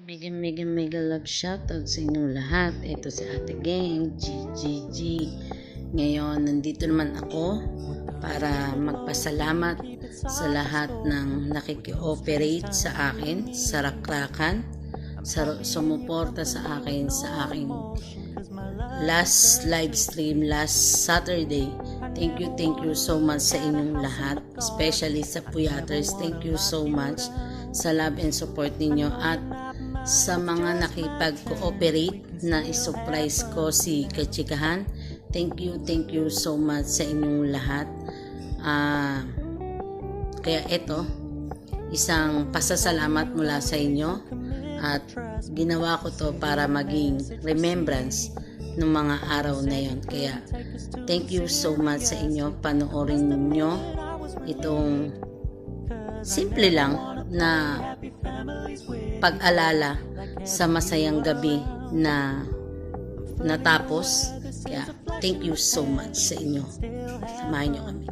Mega love shoutout sa inyong lahat. Ito si Ate Gang, GGG. Ngayon, nandito naman ako para magpasalamat sa lahat ng nakiki-operate sa akin, sa rakrakan, sa sumuporta sa akin sa aking last live stream last Saturday. Thank you so much sa inyong lahat, especially sa Puyaters. Thank you so much sa love and support ninyo, at sa mga nakipag-cooperate na i-surprise ko si Kachikahan. Thank you so much sa inyong lahat. Kaya ito, isang pasasalamat mula sa inyo, at ginawa ko to para maging remembrance ng mga araw na yon. Kaya thank you so much sa inyo. Panoorin niyo itong simple lang na pag-alala sa masayang gabi na natapos. Kaya thank you so much sa inyo. Samahan niyo kami.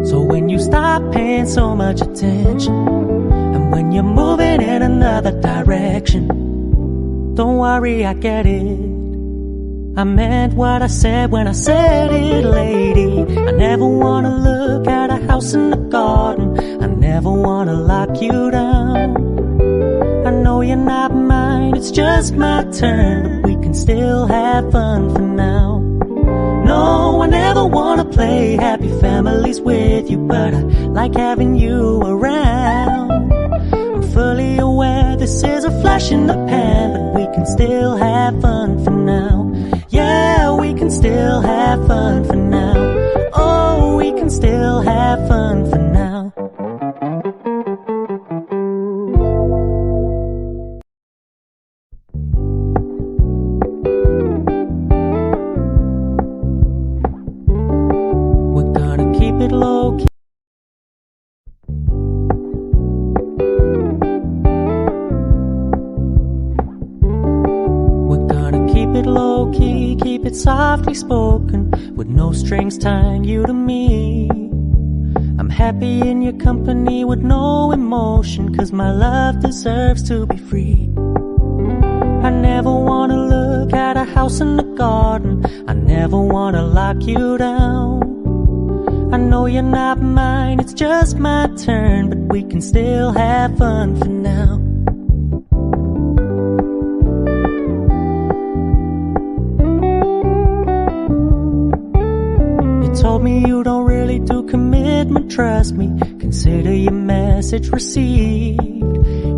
So when you stop paying so much attention, and when you're moving in another direction, don't worry, I get it. I meant what I said when I said it, lady. I never wanna look at a house in the garden. I never wanna lock you down. I know you're not mine, it's just my turn, but we can still have fun for now. No, I never wanna play happy families with you, but I like having you around. I'm fully aware this is a flash in the pan, but we can still have fun for now. Yeah, we can still have fun for now. Oh, we can still have fun for now. We're gonna keep it low key. Keep it low key, keep it softly spoken, with no strings tying you to me. I'm happy in your company with no emotion, 'cause my love deserves to be free. I never wanna look at a house in the garden. I never wanna lock you down. I know you're not mine, it's just my turn, but we can still have fun for now. Told me you don't really do commitment, trust me. Consider your message received.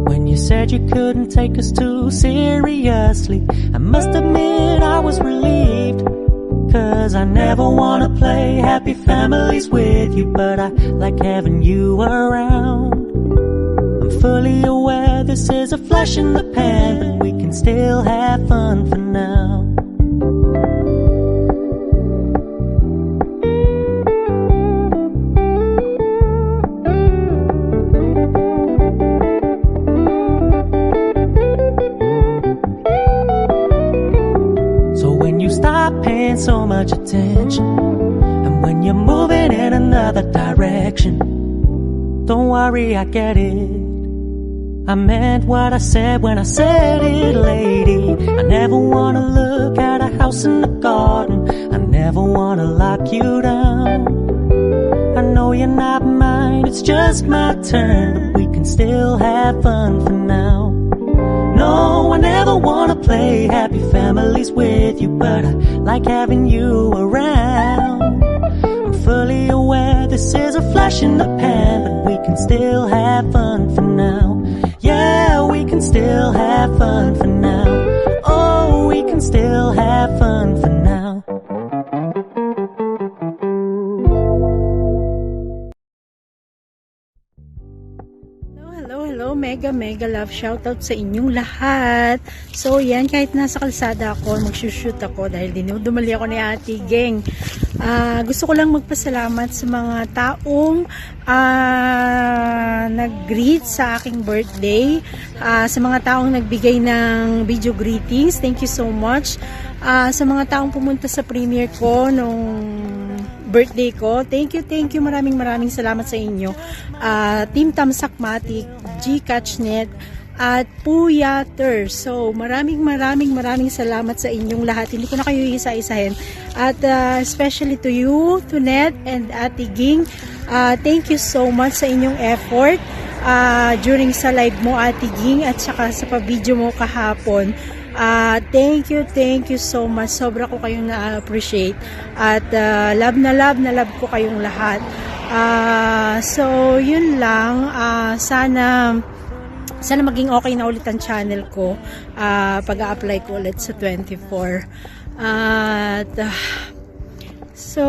When you said you couldn't take us too seriously, I must admit I was relieved. 'Cause I never wanna play happy families with you, but I like having you around. I'm fully aware this is a flash in the pan, but we can still have fun for now. Stop paying so much attention, and when you're moving in another direction, don't worry, I get it. I meant what I said when I said it, lady. I never wanna look at a house in the garden. I never wanna lock you down. I know you're not mine, it's just my turn, but we can still have fun for now. No, I never wanna play happy families with you, but I like having you around. I'm fully aware this is a flash in the pan, but we can still have fun for now. Yeah, we can still have fun for now. Oh, we can still have fun for now. mega love shoutout sa inyong lahat. So yan, kahit nasa kalsada ako, magsushoot ako dahil dinudumali ako ni Ate Geng. Gusto ko lang magpasalamat sa mga taong nag-greet sa aking birthday, sa mga taong nagbigay ng video greetings, thank you so much. Sa mga taong pumunta sa premiere ko nung birthday ko, thank you, maraming salamat sa inyo. Team Tamsakmatic, Gcatchnet, at Puyater. So, maraming salamat sa inyong lahat. Hindi ko na kayo isa-isahin. At especially to you, to Ned and Ate Ging, thank you so much sa inyong effort during sa live mo, Ate Ging, at saka sa pa-video mo kahapon. Thank you so much. Sobra ko kayong na-appreciate. At love na love ko kayong lahat. So, yun lang. Sana maging okay na ulit ang channel ko pag-a-apply ko ulit sa 24. So,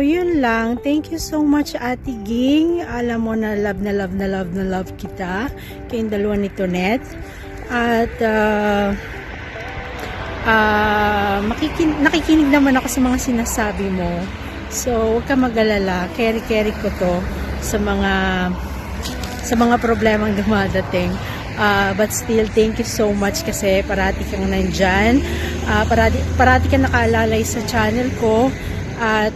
yun lang. Thank you so much, Ate Ging. Alam mo na love kita. Kayong dalawa ni Tonet. At nakikinig naman ako sa mga sinasabi mo. So, huwag ka mag-alala. Carry ko to sa mga problemang dumadating. But still, thank you so much kasi parati kang nandyan. Parati kang nakaalalay sa channel ko. At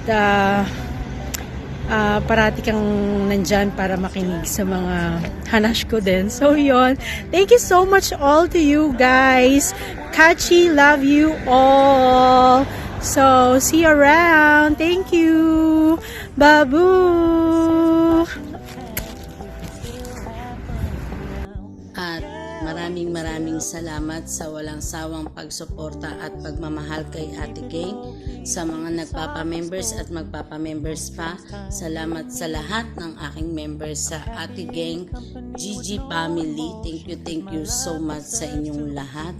parati kang nandyan para makinig sa mga hanash ko din. So, yun. Thank you so much all to you guys. Kachi, love you all. So, see you around. Thank you. Babu. At maraming salamat sa walang sawang pagsuporta at pagmamahal kay Ate Geng, sa mga nagpapa-members at magpapa-members pa. Salamat sa lahat ng aking members sa Ate Geng GG family. Thank you so much sa inyong lahat.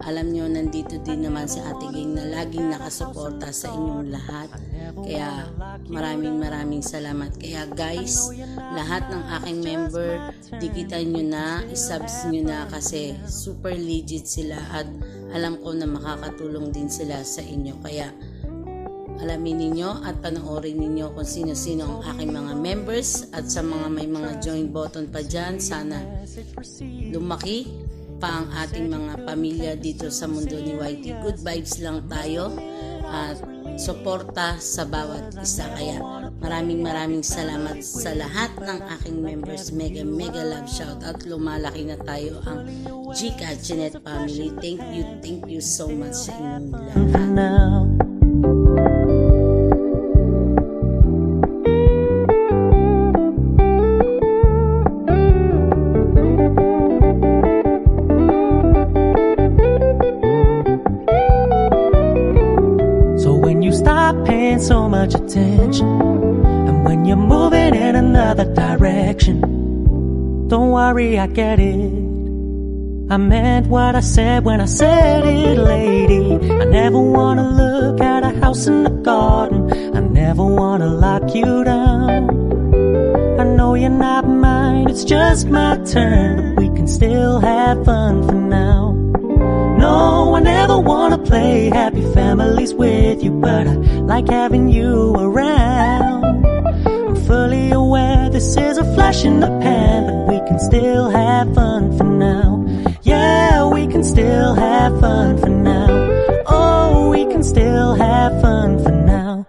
Alam nyo, nandito din naman si Ate Geng na laging nakasuporta sa inyong lahat. Kaya maraming salamat. Kaya guys, lahat ng aking member, dikitan nyo na, isubs nyo na kasi super legit sila at alam ko na makakatulong din sila sa inyo. Kaya alamin ninyo at panoorin ninyo kung sino-sino ang aking mga members, at sa mga may mga join button pa dyan, sana lumaki pa ang ating mga pamilya dito sa mundo ni YT. Good vibes lang tayo at suporta sa bawat isa. Kaya maraming salamat sa lahat ng aking members. Mega love shout out. Lumalaki na tayo ang Gcatchnet family. Thank you so much sa inyong lahat. So much attention, and when you're moving in another direction, don't worry, I get it. I meant what I said when I said it, lady. I never wanna look at a house in the garden. I never wanna lock you down. I know you're not mine, it's just my turn, but we can still have fun for now. No, I never wanna play happy families with you, but I like having you around. I'm fully aware this is a flash in the pan, but we can still have fun for now. Yeah, we can still have fun for now. Oh, we can still have fun for now.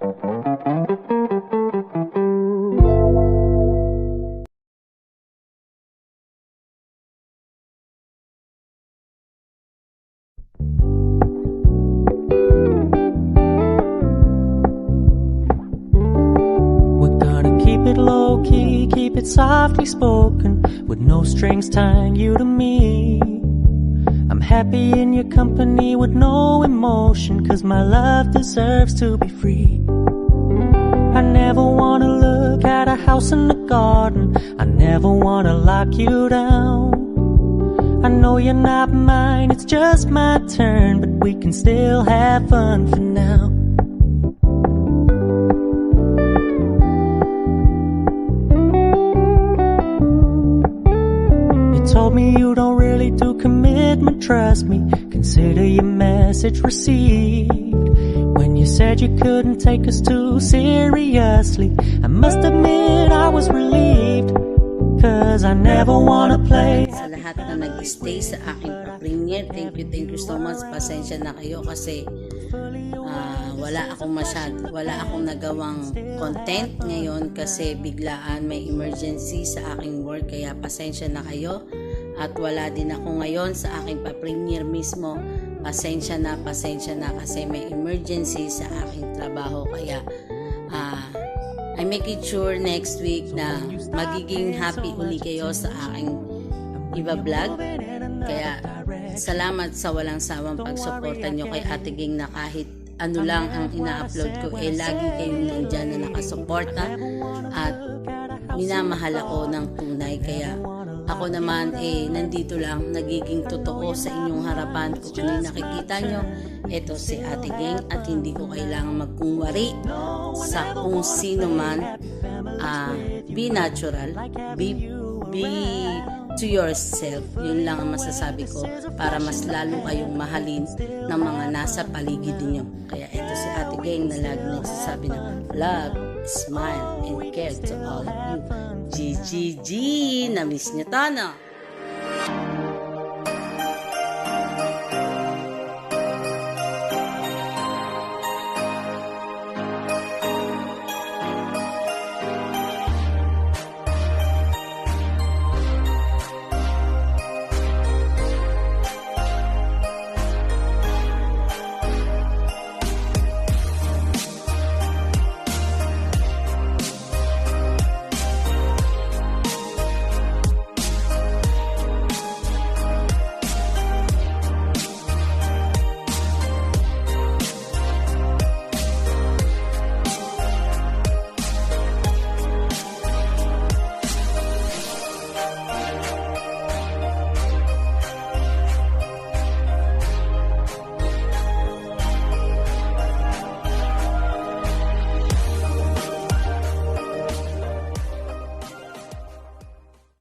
Low-key, keep it softly spoken, with no strings tying you to me. I'm happy in your company with no emotion, 'cause my love deserves to be free. I never wanna look at a house in the garden. I never wanna lock you down. I know you're not mine, it's just my turn, but we can still have fun for now. told me you don't really do commitment, trust me. Consider your message received. When you said you couldn't take us too seriously, I must admit I was relieved. Cause I never wanna play. Sa lahat na nag-stay sa aking pa-premiere, thank you so much. Pasensya na kayo kasi wala akong nagawang content ngayon kasi biglaan may emergency sa aking work, kaya pasensya na kayo. At wala din ako ngayon sa aking pa-premiere mismo. Pasensya na kasi may emergency sa aking trabaho, kaya I make it sure next week na magiging happy uli kayo sa aking iba vlog. Kaya salamat sa walang sawang pagsuporta nyo kay Ate Ging, na kahit ano lang ang ina-upload ko, lagi kayong nandyan na nakasuporta at minamahal ako ng tunay. Kaya ako naman nandito lang, nagiging totoo sa inyong harapan. Kung ano yung nakikita nyo, ito si Ate Ging, at hindi ko kailangan magkungwari sa kung sino man. Be natural, be to yourself. Yun lang ang masasabi ko, para mas lalo kayong mahalin ng mga nasa paligid niyo. Kaya ito si Ate Ging na lagi nagsasabi ng love, smile, and care to all of you. GGG! Na-miss niyo to, no?